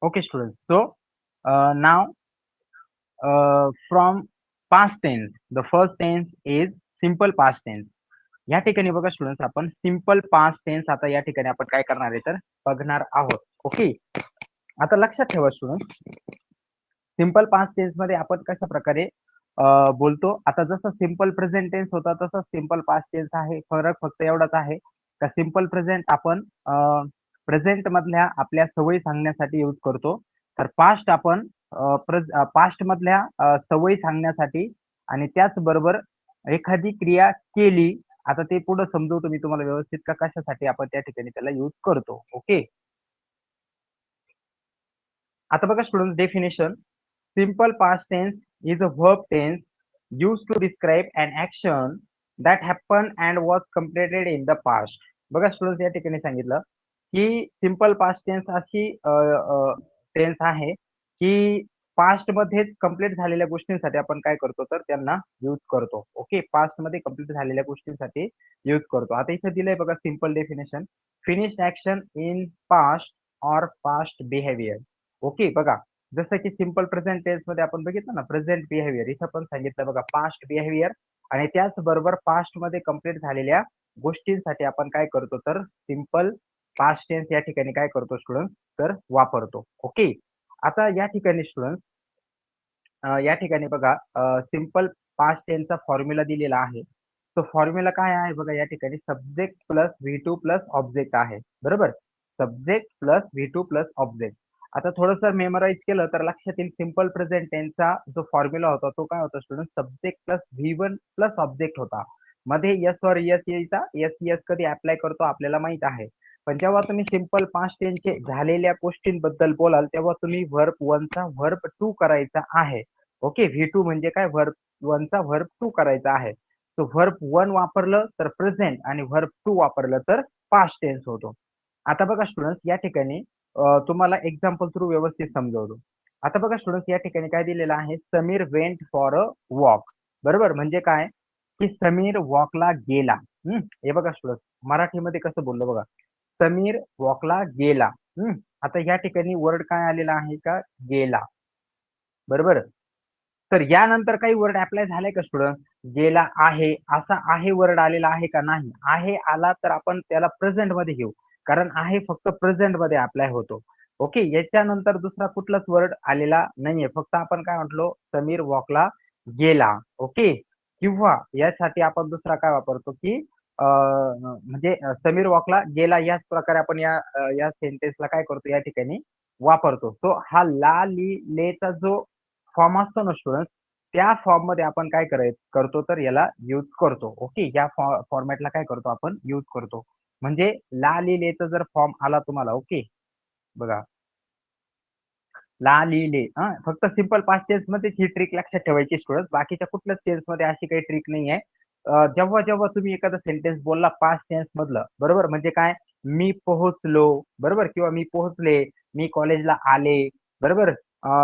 Okay, students. So now from past tense, the first tense is simple past tense. या ठिकाणी बघा students आपण simple past tense आता या ठिकाणी आपण काय करणार आहे तर बघणार आहोत. ओके. आता लक्षात ठेवा स्टुडंट, सिंपल पास्ट टेन्स मध्ये आपण कशा प्रकारे बोलतो. आता जसं सिंपल प्रेझेंट टेन्स होता तसं सिंपल पास्ट टेन्स आहे. फरक फक्त एवढाच आहे का सिंपल प्रेझेंट आपण प्रेझेंट मधल्या आपल्या सवयी सांगण्यासाठी यूज करतो. तर पास्ट आपण पास्ट मधल्या सवयी सांगण्यासाठी आणि त्याचबरोबर एखादी क्रिया केली. आता ते पुढे समजवतो मी तुम्हाला व्यवस्थित का कशासाठी आपण त्या ठिकाणी त्याला यूज करतो. ओके. आता बघा student, definition. Simple past tense is a verb tense used to describe an action that happened and was completed in the past. बघा स्टुडंट, या ठिकाणी सांगितलं की सिंपल पास्ट टेन्स अशी टेन्स आहे की पास्ट मध्येच कंप्लीट झालेल्या गोष्टींसाठी आपण काय करतो तर त्यांना यूज करतो. ओके. पास्ट मध्ये कंप्लीट झालेल्या गोष्टींसाठी यूज करतो. आता इथे दिलंय बघा simple definition. Finished action in past or past behaviour. Okay. बघा, जसं की सिंपल प्रेझेंट टेन्स मध्ये आपण बघितलं ना प्रेझेंट बिहेवियर, इथं पण सांगितलं बघा पास्ट बिहेवियर आणि त्याचबरोबर पास्ट मध्ये कंप्लीट झालेल्या गोष्टींसाठी आपण काय करतो तर सिंपल पास्ट टेन्स या ठिकाणी काय करतो स्टुडंट तर वापरतो. ओके. आता या ठिकाणी स्टुडंट या ठिकाणी बघा सिंपल पास्ट टेन्सचा फॉर्म्युला दिलेला आहे. तो फॉर्म्युला काय आहे बघा, या ठिकाणी subject plus V2 plus object आहे. बरोबर. Subject plus V2 plus object. आता थोडंसं मेमोराइज केलं तर लक्षात येईल सिंपल प्रेझेंट टेन्सचा जो फॉर्म्युला होता तो काय होता student, subject plus V1 plus object होता. मध्ये यस और यस यायचा. यस यस कधी अप्लाय करतो आपल्याला माहित आहे. पण जेव्हा तुम्ही सिंपल पास्ट टेन्सचे झालेल्या गोष्टींबद्दल बोलाल तेव्हा तुम्ही व्हर्ब 1 चा व्हर्ब 2 करायचा आहे. ओके. V2 म्हणजे काय, व्हर्ब 1 चा व्हर्ब 2 करायचा आहे. तो व्हर्ब 1 वापरलं तर प्रेझेंट आणि व्हर्ब 2 वापरलं तर पास्ट टेन्स होतो. आता बघा स्टुडंट्स, या ठिकाणी तुम्हाला एक्झाम्पल थ्रू व्यवस्थित समजावतो. आता बघा स्टुडंट्स, या ठिकाणी काय दिलेलं आहे, Sameer went for a walk. बरोबर. म्हणजे काय की समीर वॉकला गेला. हे बघा स्टुडंट्स, मराठीमध्ये कसं बोललो बघा, समीर वॉकला गेला. आता या ठिकाणी वर्ड काय आलेला आहे का, गेला. बरोबर. तर यानंतर काही वर्ड अप्लाय झालाय का स्टुडंट, गेला आहे असा आहे वर्ड आलेला आहे का, नाही. आहे आला तर आपण त्याला प्रेझेंट मध्ये घेऊ, कारण आहे फक्त प्रेझेंट मध्ये अप्लाय होतो. ओके. याच्यानंतर दुसरा कुठलाच वर्ड आलेला नाहीये, फक्त आपण काय म्हटलो, समीर वॉकला गेला. ओके. किंवा यासाठी आपण दुसरा काय वापरतो की म्हणजे समीर वॉकला गेला याच प्रकारे आपण या सेंटेन्सला काय करतो या ठिकाणी वापरतो. तो हा ला ली लेचा जो फॉर्म असतो ना स्टुडंट, त्या फॉर्ममध्ये आपण काय करतो तर याला यूज करतो. ओके. या फॉर्मॅटला काय करतो आपण यूज करतो. म्हणजे ला ली लेचा जर फॉर्म आला तुम्हाला, ओके, बघा, ला ली ले फक्त सिंपल पास्ट टेन्स मध्ये ही ट्रिक लक्षात ठेवायची स्टुडंट, बाकीच्या कुठल्याच टेन्स मध्ये अशी काही ट्रिक नाहीये. जेव्हा जेव्हा तुम्ही एखादा सेंटेन्स बोलला पास्ट टेन्स मधलं, बरोबर, म्हणजे काय, मी पोहोचलो, बरोबर, किंवा मी पोहोचले, मी कॉलेजला आले, बरोबर,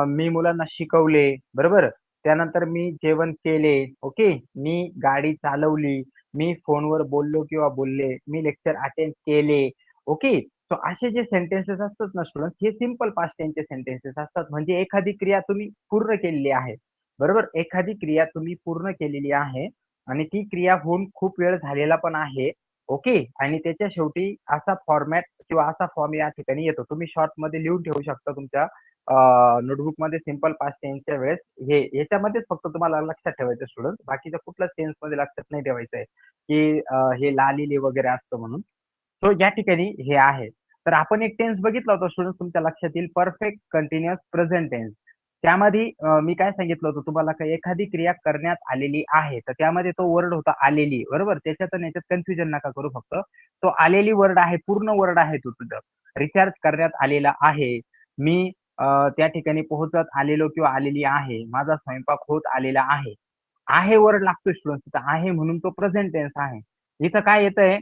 मी मुलांना शिकवले, बरोबर, त्यानंतर मी जेवण केले, ओके, मी गाडी चालवली, मी फोनवर बोललो किंवा बोलले, मी लेक्चर अटेंड केले. ओके. सो असे जे सेंटेन्सेस असतात ना स्टुडंट, हे सिंपल पास्ट टेन्सचे सेंटेन्सेस असतात. म्हणजे एखादी क्रिया तुम्ही पूर्ण केलेली आहे. बरोबर. एखादी क्रिया तुम्ही पूर्ण केलेली आहे आणि ती क्रिया होऊन खूप वेळ झालेला पण आहे. ओके. आणि त्याच्या शेवटी असा फॉर्मॅट किंवा असा फॉर्म या ठिकाणी येतो. तुम्ही शॉर्टमध्ये लिहून ठेवू शकता तुमच्या नोटबुकमध्ये सिंपल पास्ट टेन्सच्या वेळेस. हे याच्यामध्येच फक्त तुम्हाला लक्षात ठेवायचं स्टुडंट. बाकीच्या कुठल्याच टेन्समध्ये लक्षात नाही ठेवायचं आहे, की हे ला, लिहिले वगैरे असतं म्हणून. सो या ठिकाणी हे आहे. तर आपण एक टेन्स बघितला होता स्टुडंट, तुमच्या लक्षात येईल, परफेक्ट कंटिन्युअस प्रेझेंट टेन्स. त्यामध्ये मी काय सांगितलं होतं तुम्हाला, काही एखादी क्रिया करण्यात आलेली आहे तर त्यामध्ये तो वर्ड होता आलेली. बरोबर. त्याच्यात आणि याच्यात कन्फ्युजन नका करू. फक्त तो आलेली वर्ड आहे, पूर्ण वर्ड आहे तो तुझं. रिचार्ज करण्यात आलेला आहे. मी त्या ठिकाणी पोहोचत आलेलो किंवा आलेली आहे. माझा स्वयंपाक होत आलेला आहे. आहे वर्ड लागतो स्टुडंट, तिथं आहे म्हणून तो प्रेझेंट टेन्स आहे. इथं काय येतंय,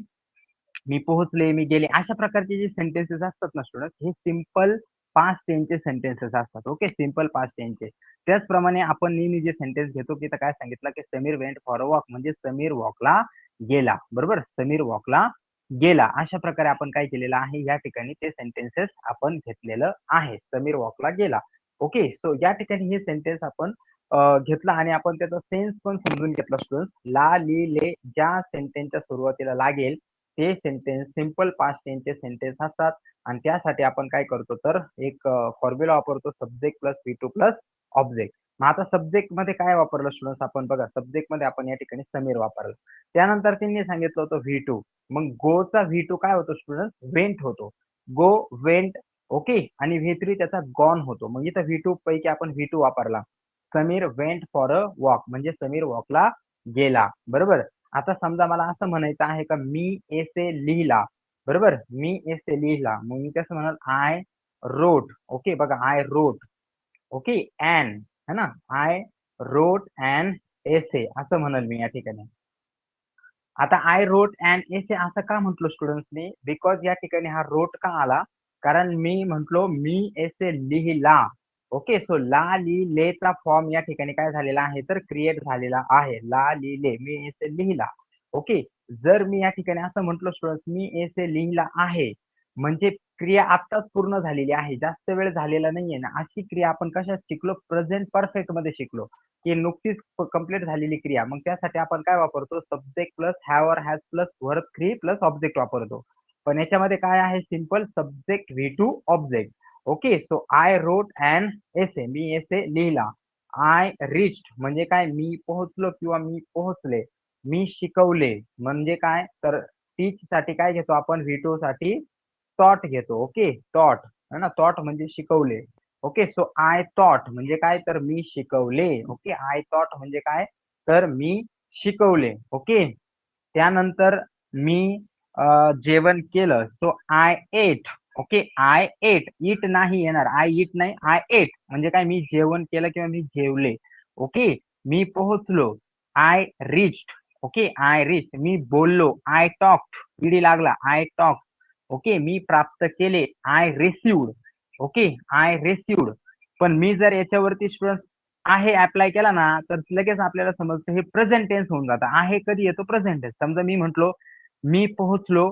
मी पोहोचले, मी गेले, अशा प्रकारचे जे सेंटेन्सेस असतात ना स्टुडंट, हे सिंपल पास्ट टेन्सचे सेंटेन्सेस असतात. ओके. सिंपल पास्ट टेन्सचे. त्याचप्रमाणे आपण नेहमी जे सेंटेन्स घेतो की काय सांगितलं की Sameer went for a walk, म्हणजे समीर वॉकला गेला. बरोबर. समीर वॉकला गेला. अशा प्रकारे आपण काय केलेलं आहे या ठिकाणी ते सेंटेन्सेस आपण घेतलेलं आहे. समीर वॉकला गेला. ओके. सो या ठिकाणी हे सेंटेन्स आपण घेतला आणि आपण त्याचा सेन्स पण समजून घेतला स्टुडंट्स. ला, ली, ले ज्या सेंटेन्सच्या सुरुवातीला लागेल ते सेंटेन्स सिंपल पास्ट टेन्सचे सेंटेन्स असतात आणि त्यासाठी आपण काय करतो तर एक फॉर्म्युला वापरतो subject plus V2 plus object. मग आता सब्जेक्ट मध्ये काय वापरलं स्टुडंट्स आपण बघा सब्जेक्ट मध्ये आपण या ठिकाणी समीर वापरलं. त्यानंतर त्यांनी सांगितलं होतं V2. मग गोचा V2 काय होतो स्टुडंट वेंट होतो. गो वेंट ओके आणि V3 त्याचा गॉन होतो. मग इथं V2 पैकी आपण V2 वापरला. Sameer went for a walk म्हणजे समीर वॉकला गेला. बरोबर. आता समजा मला असं म्हणायचं आहे का मी एसे लिहिला. बरोबर. मी एसे लिहिला. मग मी कसं म्हणाल आय रोट. ओके बघा आय रोट. ओके ॲन है ना आय रोट ॲन एसे असं म्हणाल मी या ठिकाणी. आता आय रोट अँड एसे असं का म्हटलो स्टुडंट्सनी बिकॉज या ठिकाणी हा रोट का आला कारण मी म्हटलो मी एसे लिहिला. ओके सो ला ली लेचा फॉर्म या ठिकाणी काय झालेला आहे तर क्रिएट झालेला आहे. ला ली ले मी एसे लिहिला. ओके जर मी या ठिकाणी असं म्हटलो स्टुडंट्स मी एसे लिहिला आहे म्हणजे क्रिया आत्ताच पूर्ण झालेली आहे जास्त वेळ झालेला नाहीये ना अशी क्रिया आपण कशात शिकलो प्रेझेंट परफेक्ट मध्ये शिकलो की नुकतीच कंप्लीट झालेली क्रिया मग त्यासाठी आपण काय वापरतो सब्जेक्ट प्लस हॅव और has plus verb 3 plus object वापरतो. पण याच्यामध्ये काय आहे simple subject V2 object. Okay so I wrote and essay मी एसे लिहिला. आय रिच्ड म्हणजे काय मी पोहोचलो किंवा मी पोहोचले. मी शिकवले म्हणजे काय तर टीच साठी काय घेतो आपण V2 साठी टॉट घेतो. ओके टॉट है ना टॉट म्हणजे शिकवले. ओके सो आय टॉट म्हणजे काय तर मी शिकवले. ओके आय टॉट म्हणजे काय तर मी शिकवले. ओके त्यानंतर मी जेवण केलं so I ate. Okay I ate eat नाही येणार आय इट नाही आय एट म्हणजे काय मी जेवण केलं किंवा मी जेवले. ओके मी पोहोचलो I reached. Okay I reach मी बोललो आय टॉक्ड ईडी लागला आय टॉक. ओके मी प्राप्त केले I received. Okay I received पण मी जर याच्यावरती स्टुडंट आहे अप्लाय केला ना तर लगेच आपल्याला समजतं हे प्रेझेंट टेन्स होऊन जातं. आहे कधी येतो प्रेझेंट टेन्स. समजा मी म्हटलो मी पोहोचलो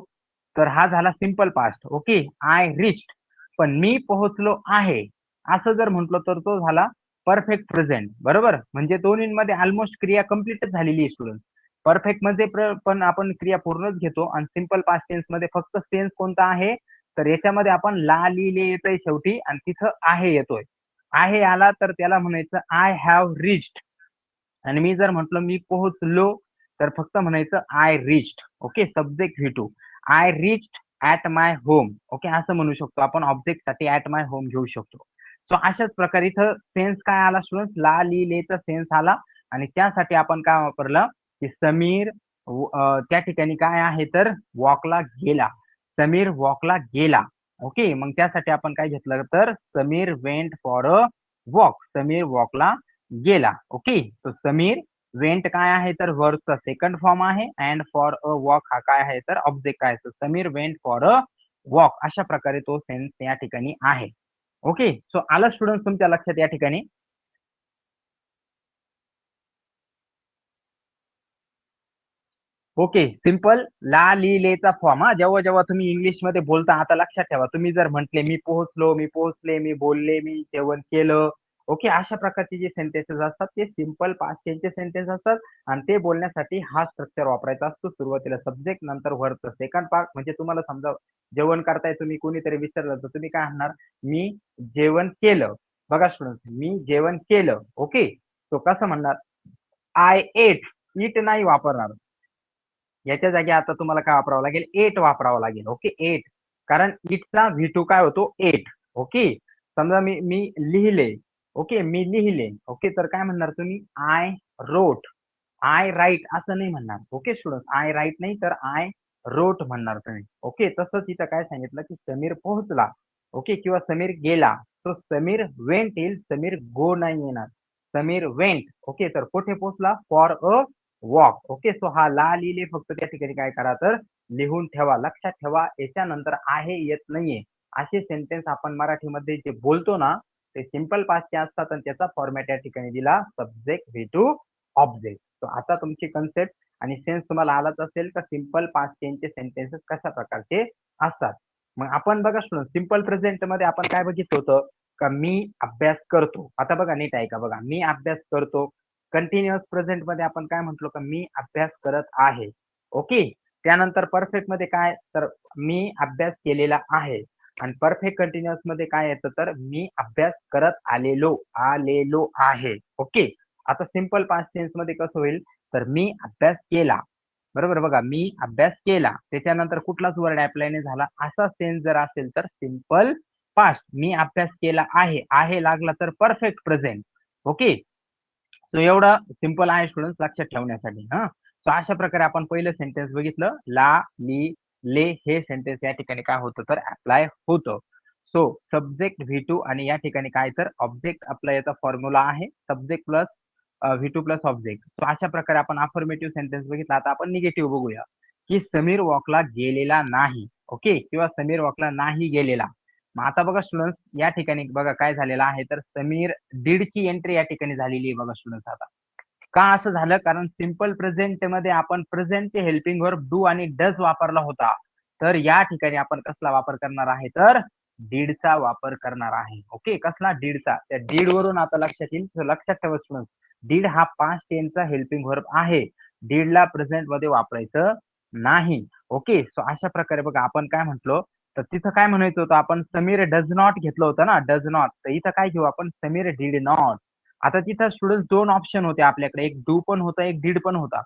तर हा झाला simple past. Okay I reached पण मी पोहोचलो आहे असं जर म्हटलं तर तो झाला परफेक्ट प्रेझेंट. बरोबर म्हणजे दोन्हीमध्ये ऑलमोस्ट क्रिया कम्प्लीटच झालेली आहे स्टुडंट. परफेक्ट मध्ये पण आपण क्रिया पूर्णच घेतो आणि सिंपल पास्ट टेन्स मध्ये फक्त टेन्स कोणता आहे तर याच्यामध्ये आपण ला लिहिले येतोय शेवटी आणि तिथं आहे येतोय. आहे आला तर त्याला म्हणायचं आय हॅव रिच्ड आणि मी जर म्हटलं मी पोहोचलो तर फक्त म्हणायचं I reached. Okay subject V2 I reached at my home. Okay असं म्हणू शकतो आपण ऑब्जेक्ट साठी ऍट माय होम घेऊ शकतो. सो अशाच प्रकारे इथं सेन्स काय आला स्टुडंट ला लिहिलेचा सेन्स आला आणि त्यासाठी आपण काय वापरलं की समीर त्या ठिकाणी काय आहे तर वॉकला गेला. समीर वॉकला गेला. ओके मग त्यासाठी आपण काय घेतलं तर Sameer went for a walk. Sameer वॉकला गेला. ओके तो समीर वेंट काय आहे तर वर्बचा सेकंड फॉर्म आहे अँड फॉर अ वॉक हा काय आहे तर ऑब्जेक्ट आहे. तर Sameer went for a walk अशा प्रकारे तो सेन्स या ठिकाणी आहे. ओके सो आला स्टुडंट तुमच्या लक्षात या ठिकाणी. ओके सिंपल ला ली लेचा फॉर्म हा जेव्हा जेव्हा तुम्ही इंग्लिशमध्ये बोलता आता लक्षात ठेवा तुम्ही जर म्हटले मी पोहोचलो मी पोहोचले मी बोलले मी जेवण केलं. ओके अशा प्रकारचे जे सेंटेन्सेस असतात ते सिंपल पास्ट टेन्सचे सेंटेन्स असतात आणि ते बोलण्यासाठी हा स्ट्रक्चर वापरायचा असतो. सुरुवातीला सब्जेक्ट नंतर वर्बचं सेकंड पार्ट म्हणजे तुम्हाला समजा जेवण करताय तुम्ही कोणीतरी विचारलं तर तुम्ही काय म्हणणार मी जेवण केलं. बघा स्टुडंट मी जेवण केलं. ओके तो कसं म्हणणार आय एट. इट नाही वापरणार. याच्या जागी आता तुम्हाला काय वापरावं लागेल एट वापरावं लागेल. ओके एट कारण इटचा V2 काय होतो एट. ओके समजा मी लिहिले. ओके मी लिहिले. ओके तर काय म्हणणार तुम्ही आय रोट. आय राईट असं नाही म्हणणार. ओके स्टुडंट आय राईट नाही तर आय रोट म्हणणार तुम्ही. ओके तसंच इथं काय सांगितलं की समीर पोहोचला. ओके किंवा समीर गेला. तो समीर वेंट येईल समीर गो नाही येणार. समीर वेंट. ओके तर कुठे पोहोचला for a walk. Okay so हा ला लिहिले फक्त त्या ठिकाणी काय करा तर लिहून ठेवा. लक्षात ठेवा याच्यानंतर आहे येत नाहीये. असे सेंटेन्स आपण मराठीमध्ये जे बोलतो ना ते सिंपल पास्टचे असतात आणि त्याचा फॉर्मॅट या ठिकाणी दिला सब्जेक्ट V2 ऑब्जेक्ट. आता तुमची कन्सेप्ट आणि सेन्स तुम्हाला आलाच असेल का सिंपल पास्ट टेन्सचे सेंटेन्सेस कशा प्रकारचे असतात. मग आपण बघा स्टुडंट सिंपल प्रेझेंट मध्ये आपण काय बघितलं होतं का मी अभ्यास करतो. आता बघा नीट ऐका बघा मी अभ्यास करतो. कंटिन्युअस प्रेझेंट मध्ये आपण काय म्हटलो का मी अभ्यास करत आहे. ओके. त्यानंतर परफेक्ट मध्ये काय तर मी अभ्यास केलेला आहे. आणि परफेक्ट कंटिन्युअस मध्ये काय येतं तर मी अभ्यास करत आलेलो आहे. ओके. आता सिंपल पास्ट टेन्स मध्ये कसं होईल तर मी अभ्यास केला. बरोबर बघा मी अभ्यास केला. त्याच्यानंतर कुठलाच वर्ड अप्लाय नाही झाला. असा सेन्स जर असेल तर सिंपल पास्ट. मी अभ्यास केला आहे. आहे लागला तर परफेक्ट प्रेझेंट. ओके. सो एवढं सिंपल आहे स्टुडंट्स लक्षात ठेवण्यासाठी. सो अशा प्रकारे आपण पहिलं सेंटेन्स बघितलं. ला, ली, ले हे सेंटेन्स या ठिकाणी काय होतं तर अप्लाय होतं. सो सब्जेक्ट V2 आणि या ठिकाणी काय तर ऑब्जेक्ट आपला याचा फॉर्म्युला आहे. Subject plus V2 plus object. So अशा प्रकारे आपण अफर्मेटिव्ह सेंटेन्स बघितला. आता आपण निगेटिव्ह बघूया की समीर वॉकला गेलेला नाही. ओके किंवा समीर वॉकला नाही गेलेला. मग आता बघा स्टुडंट्स या ठिकाणी बघा काय झालेलं आहे तर समीर डीडची एंट्री या ठिकाणी झालेली आहे बघा स्टुडंट्स आता. का असं झालं कारण सिंपल प्रेझेंट मध्ये आपण प्रेझेंटचे हेल्पिंग वर्ब डू आणि डज वापरला होता. तर या ठिकाणी आपण कसला वापर करणार आहे तर डीडचा वापर करणार आहे. ओके कसला डीडचा. त्या डीड वरून आता लक्षात येईल. लक्षात ठेवा स्टुडंट्स डीड हा पास्ट टेन्सचा हेल्पिंग वर्ब आहे. डीडला प्रेझेंट मध्ये वापरायचं नाही. ओके सो अशा प्रकारे बघा आपण काय म्हटलो तर तिथं काय म्हणायचं होतं आपण समीर डज नॉट घेतलं होतं ना डज नॉट. तर इथं काय घेऊ आपण समीर डीड नॉट. आता तिथं स्टुडंट दोन ऑप्शन होते आपल्याकडे एक डू पण होता एक डीड पण होता.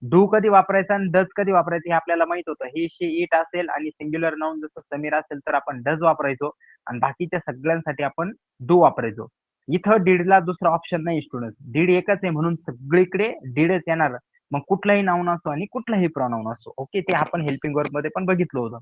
डू कधी वापरायचा आणि डज कधी वापरायचं हे आपल्याला माहित होतं. ही शी इट असेल आणि सिंग्युलर नाउन जसं समीर असेल तर आपण डज वापरायचो आणि बाकीच्या सगळ्यांसाठी आपण डू वापरायचो. इथं डीडला दुसरा ऑप्शन नाही स्टुडंट. डीड एकच आहे म्हणून सगळीकडे डीडच येणार. मग कुठलाही नाउन असो आणि कुठलाही प्रोनाउन असो. ओके ते आपण हेल्पिंग वर्ब मध्ये पण बघितलं होतं.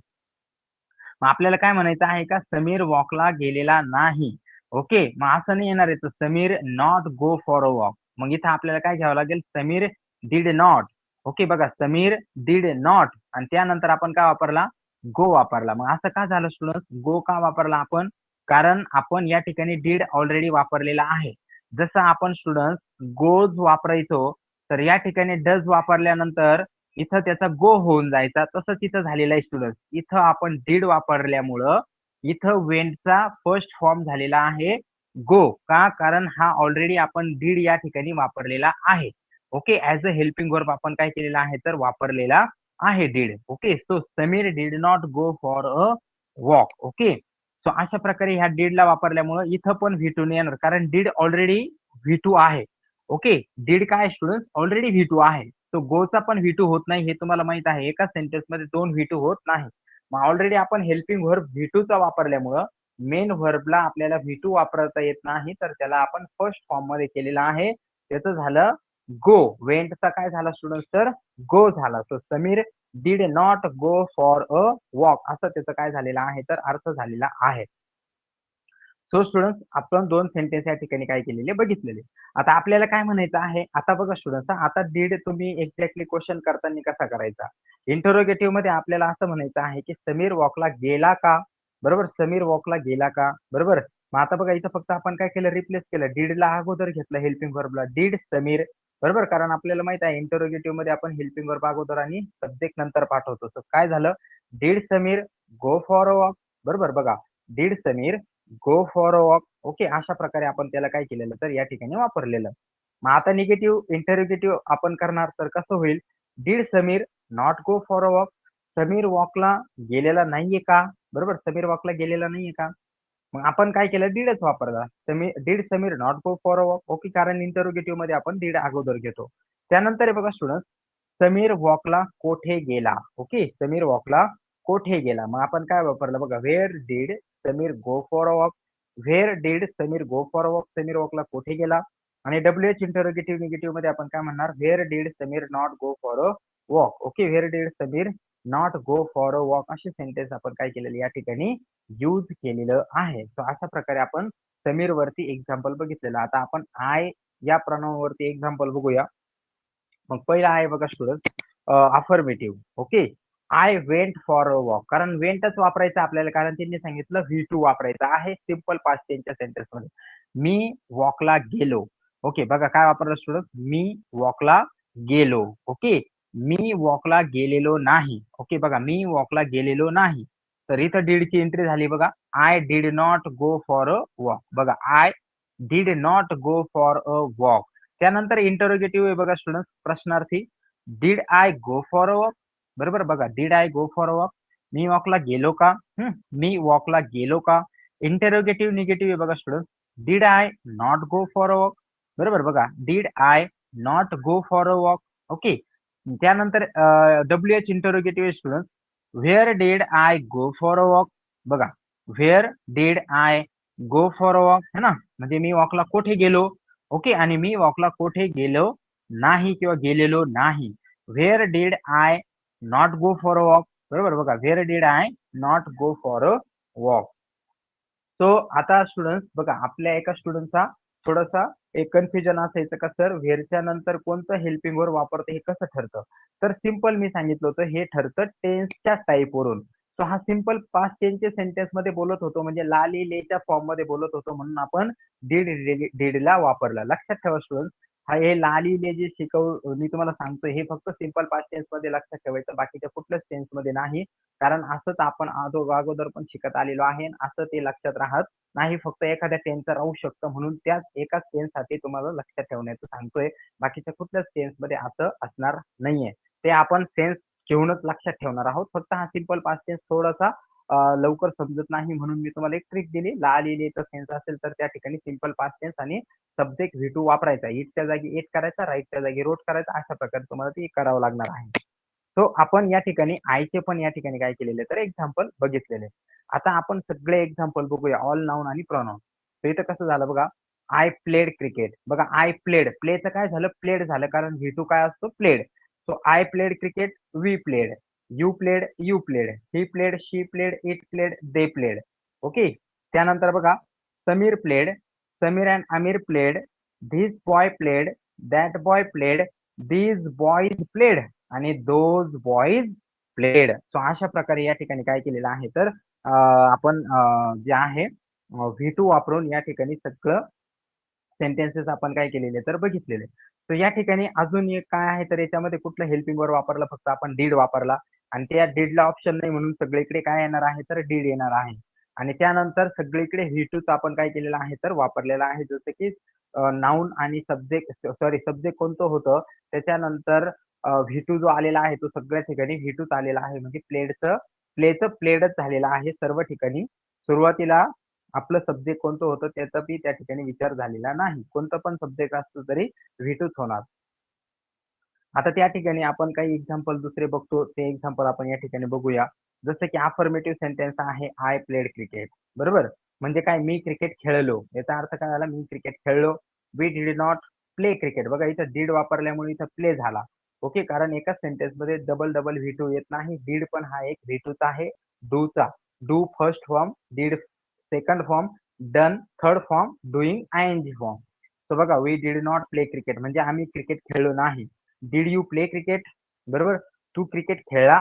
मग आपल्याला काय म्हणायचं आहे का समीर वॉकला गेलेला नाही. ओके मग असं नाही येणार आहे तर Sameer not go for a walk. मग इथं आपल्याला काय घ्यावं लागेल समीर डिड नॉट. ओके बघा समीर डिड नॉट आणि त्यानंतर आपण काय वापरला गो वापरला. मग असं का झालं स्टुडंट्स गो का वापरला आपण कारण आपण या ठिकाणी डिड ऑलरेडी वापरलेला आहे. जसं आपण स्टुडंट्स गोज वापरायचो तर या ठिकाणी डज वापरल्यानंतर इथं त्याचा गो होऊन जायचा तसंच इथं झालेलं आहे स्टुडंट. इथं आपण डीड वापरल्यामुळं इथं वेंटचा फर्स्ट फॉर्म झालेला आहे गो. का कारण हा ऑलरेडी आपण डीड या ठिकाणी वापरलेला आहे. Okay as a helping verb आपण काय केलेला आहे तर वापरलेला आहे did. Okay so Sameer did not go for a walk. Okay so अशा प्रकारे ह्या डीडला वापरल्यामुळं इथं पण V2 नाही येणार कारण डीड ऑलरेडी V2 आहे. ओके डीड काय स्टुडंट ऑलरेडी V2 आहे. तो गोचा पण V2 होत नाही हे तुम्हाला माहित आहे. एका सेंटेन्स मध्ये दोन V2 होत नाही. मग ऑलरेडी आपण हेल्पिंग व्हर्ब V2 चा वापरल्यामुळं मेन व्हर्बला आपल्याला V2 वापरता येत नाही तर त्याला आपण फर्स्ट फॉर्म मध्ये केलेला आहे. त्याचं झालं गो. वेंटचा काय झाला स्टुडंट तर गो झाला. So Sameer did not go for a walk असं त्याचं काय झालेलं आहे तर अर्थ झालेला आहे. सो स्टुडंट्स आपण दोन सेंटेन्स या ठिकाणी काय केलेले बघितलेले. आता आपल्याला काय म्हणायचं आहे आता बघा स्टुडंट्स आता डीड तुम्ही एक्झॅक्टली क्वेश्चन करताना कसा करायचा. इंटरोगेटिव्ह मध्ये आपल्याला असं म्हणायचं आहे की समीर वॉकला गेला का. बरोबर समीर वॉकला गेला का बरोबर. मग आता बघा इथं फक्त आपण काय केलं रिप्लेस केलं डीडला अगोदर घेतलं हेल्पिंग वर्बला डीड समीर. बरोबर कारण आपल्याला माहित आहे इंटरोगेटिव्ह मध्ये आपण हेल्पिंग वर्ब अगोदर आणि सब्जेक्ट नंतर पाठवतो. तर काय झालं did Sameer go for a walk. बरोबर बघा did Sameer go for a walk. Okay अशा प्रकारे आपण त्याला काय केलेलं तर या ठिकाणी वापरलेलं. मग आता निगेटिव्ह इंटरोगेटिव्ह आपण करणार तर कसं होईल did Sameer not go for a walk. Sameer वॉकला गेलेला नाहीये का. बरोबर समीर वॉकला गेलेला नाहीये का. मग आपण काय केलं डीडच वापरला. Sameer did Sameer not go for a walk. Okay कारण इंटरोगेटिव्ह मध्ये आपण डीड अगोदर घेतो. त्यानंतर बघा स्टुडंट समीर वॉकला कोठे गेला. ओके समीर वॉकला कोठे गेला. मग आपण काय वापरलं बघा where did Sameer go for a walk. Where did Sameer go for a walk. Sameer वॉकला कोठे गेला. आणि WH इंटरोगेटिव्ह निगेटिव्ह मध्ये आपण काय म्हणणार where did Sameer not go for a walk. Okay where did Sameer not go for a walk असे सेंटेन्स आपण काय केलेले या ठिकाणी यूज केलेलं आहे. सो अशा प्रकारे आपण समीर वरती एक्झाम्पल बघितलेलं. आता आपण आय या प्रोनाउन वरती एक्झाम्पल बघूया. मग पहिला आहे बघा student affirmative. Okay I went for a walk कारण वेंटच वापरायचं आपल्याला कारण त्यांनी सांगितलं V2 वापरायचं आहे सिंपल पास्ट टेन्सच्या सेंटेन्स मध्ये. मी वॉकला गेलो. ओके बघा काय वापरलं स्टुडंट मी वॉकला गेलो. ओके मी वॉकला गेलेलो नाही. ओके बघा, मी वॉकला गेलेलो नाही. तर इथं डीडची एंट्री झाली बघा. I did not go for a walk. बघा, I did not go for a walk. त्यानंतर इंटरोगेटिव्ह आहे बघा स्टुडंट, प्रश्नार्थी. Did I go for a walk? बरोबर बघा, did I go for a walk? मी वॉकला गेलो का? मी वॉकला गेलो का? इंटरोगेटिव्ह निगेटिव्ह आहे बघा student. Did I not go for a walk? बरोबर बघा, did I not go for a walk? Okay. त्यानंतर WH interrogative student. Where did I go for a walk? बघा, where did I go for a walk है ना, म्हणजे मी वॉकला कुठे गेलो. ओके, आणि मी वॉकला कुठे गेलो नाही किंवा गेलेलो नाही. Where did I not go for a walk? बरोबर बघा, where did I not go for a walk. So आता स्टुडंट्स बघा, आपल्या एका स्टुडंटचा थोडासा एक कन्फ्युजन असायचं का सर व्हेरच्या नंतर कोणतं हेल्पिंग वर्ब वापरतं हे कसं ठरतं. तर सिंपल मी सांगितलं होतं, हे ठरतं टेन्सच्या टाईपवरून. सो हा सिंपल पास्ट टेन्सचे सेंटेन्स मध्ये बोलत होतो, म्हणजे ला ली लेच्या फॉर्म मध्ये बोलत होतो, म्हणून आपण डीडला वापरला. लक्षात ठेवा स्टुडंट, हा हे ला ली ले जे मी तुम्हाला सांगतोय हे फक्त सिंपल पास्ट टेन्स मध्ये लक्षात ठेवायचं, बाकीच्या कुठल्याच टेन्स मध्ये नाही. कारण असंच आपण अगोदर पण शिकत आलेलो आहे, असं ते लक्षात राहत नाही. फक्त एखाद्या टेन्सचं राहू शकतं, म्हणून त्याच एकाच टेन्ससाठी तुम्हाला लक्षात ठेवण्याचं सांगतोय. बाकीच्या कुठल्याच टेन्समध्ये असं असणार नाहीये. ते आपण सेन्स घेऊनच लक्षात ठेवणार आहोत. फक्त हा सिंपल पास्ट टेन्स थोडासा लवकर समजत नाही, म्हणून मी तुम्हाला एक ट्रिक दिली. ला लिहिलेचा सेन्स असेल तर त्या ठिकाणी सिंपल पास्ट टेन्स आणि सब्जेक्ट V2 वापरायचा. इटच्या जागी एट करायचा, राईटच्या जागी रोट करायचा. अशा प्रकारे तुम्हाला ते करावं लागणार आहे. सो आपण या ठिकाणी आयचे पण या ठिकाणी काय केलेले तर एक्झाम्पल बघितलेले. आता आपण सगळे एक्झाम्पल बघूया, ऑल नाऊन आणि प्रोनाउन. तर इथं कसं झालं बघा, आय प्लेड क्रिकेट. बघा, आय प्लेड, प्लेचं काय झालं, प्लेड झालं, कारण V2 काय असतो, played. So I played cricket, we played, you played, you played, he played, she played, it played, they played. Okay. त्यानंतर बघा, Sameer played, Sameer and Aamir played, this boy played, that boy played, these boys played आणि those boys played. So अशा प्रकारे या ठिकाणी काय केलेलं आहे तर आपण जे आहे V2 वापरून या ठिकाणी सगळं सेंटेन्सेस आपण काय केलेले तर बघितलेले. तर या ठिकाणी अजून एक काय आहे तर याच्यामध्ये कुठलं हेल्पिंग वर्ब वापरला, फक्त आपण डीड वापरला. आणि त्या डीडला ऑप्शन नाही, म्हणून सगळीकडे काय येणार आहे तर डीड येणार आहे. आणि त्यानंतर सगळीकडे V2 आपण काय केलेलं आहे तर वापरलेलं आहे, जसं की नाऊन आणि सब्जेक्ट, सॉरी सब्जेक्ट कोणतं होतं त्याच्यानंतर V2 जो आलेला आहे तो सगळ्या ठिकाणी V2च आलेला आहे, म्हणजे प्लेचं प्लेडच झालेलं आहे सर्व ठिकाणी. सुरुवातीला आपलं सब्जेक्ट कोणतं होतं त्याचा बी त्या ठिकाणी विचार झालेला नाही. कोणतं पण सब्जेक्ट असलं तरी V2च होणार. आता त्या ठिकाणी आपण काही एक्झाम्पल दुसरे बघतो, ते एक्झाम्पल आपण या ठिकाणी बघूया. जसं की अफर्मेटिव्ह सेंटेन्स आहे, आय प्लेड क्रिकेट. बरोबर, म्हणजे काय, मी क्रिकेट खेळलो. याचा अर्थ काय झाला, मी क्रिकेट खेळलो. We did not play cricket. बघा, इथं डिड वापरल्यामुळे इथं प्ले झाला. ओके, कारण एकाच सेंटेन्स मध्ये डबल डबल V2 येत नाही. डिड पण हा एक V2चा आहे, डूचा. Do first form, did second form, done third form, doing ING form. तर बघा, we did not play cricket म्हणजे आम्ही क्रिकेट खेळलो नाही. Did you play cricket? बरोबर, तू क्रिकेट खेळला,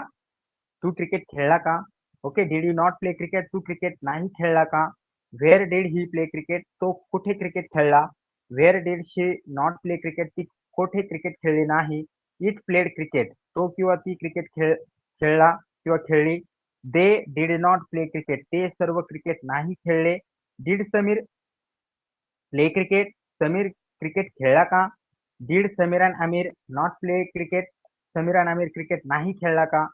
तू क्रिकेट खेळला का? Okay, did you not play cricket, तू क्रिकेट नाही खेळला का? Where did he play cricket, तो कुठे क्रिकेट खेळला? Where did she not play cricket, ती कुठे क्रिकेट खेळली नाही? इट प्लेड क्रिकेट, तो किंवा ती क्रिकेट खेळला किंवा खेळली. They did not play cricket, ते सर्व क्रिकेट नाही खेळले. Did Sameer play cricket, Sameer cricket खेळला का? Did Sameer and Aamir not play cricket, Sameer and Aamir cricket नाही खेळला का?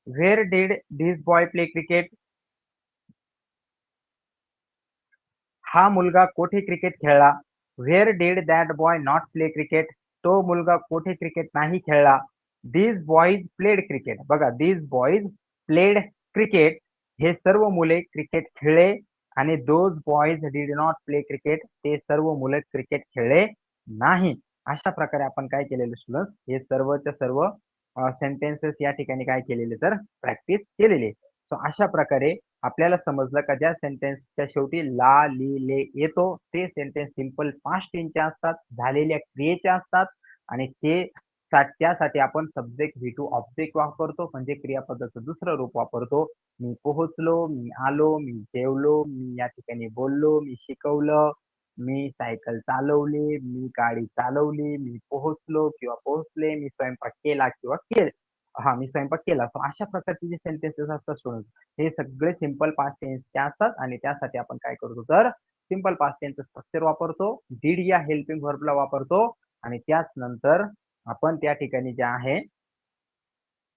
Where did this boy play cricket, हा मुलगा कोठे क्रिकेट खेळला? Where did that boy not play cricket, तो मुलगा कोठे क्रिकेट नाही खेळला? These boys played cricket. बघा, दीज बॉईज प्लेड क्रिकेट, हे सर्व मुले क्रिकेट खेळले. आणि those boys did not play cricket, ते सर्व मुले क्रिकेट खेळले नाही. अशा प्रकारे आपण काय केलेलं स्टुडंट, हे सर्वच्या सर्व सेंटेन्सेस या ठिकाणी काय केलेले तर प्रॅक्टिस केलेली. सो अशा प्रकारे आपल्याला समजलं का ज्या सेंटेन्सच्या शेवटी ला ली ले येतो ते सेंटेन्स सिंपल पास्ट टेन्सचे असतात, झालेल्या क्रियेचे असतात. आणि त्यासाठी आपण सब्जेक्ट V2 ऑब्जेक्ट वापरतो, म्हणजे क्रियापदाचं दुसरं रूप वापरतो. मी पोहोचलो, मी आलो, मी जेवलो, मी या ठिकाणी बोललो, मी शिकवलं, मी सायकल चालवली, मी गाडी चालवली, मी पोहोचलो किंवा पोहोचले, मी स्वयंपाक केला किंवा हां, मी स्वयंपाक केला. सो अशा प्रकारचे जे सेंटेन्सेस असतात स्टुडंट्स, हे सगळे सिंपल पास्ट टेन्सचे असतात आणि त्यासाठी आपण काय करतो तर सिंपल पास्ट टेन्सचं स्ट्रक्चर वापरतो. डिड या हेल्पिंग व्हर्बला वापरतो आणि त्याच नंतर आपण त्या ठिकाणी जे आहे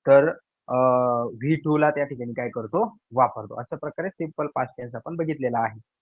तर व्ही2 ला त्या ठिकाणी काय करतो वापरतो. अशा प्रकारे सिंपल पास्ट टेन्स आपण बघितलेला आहे.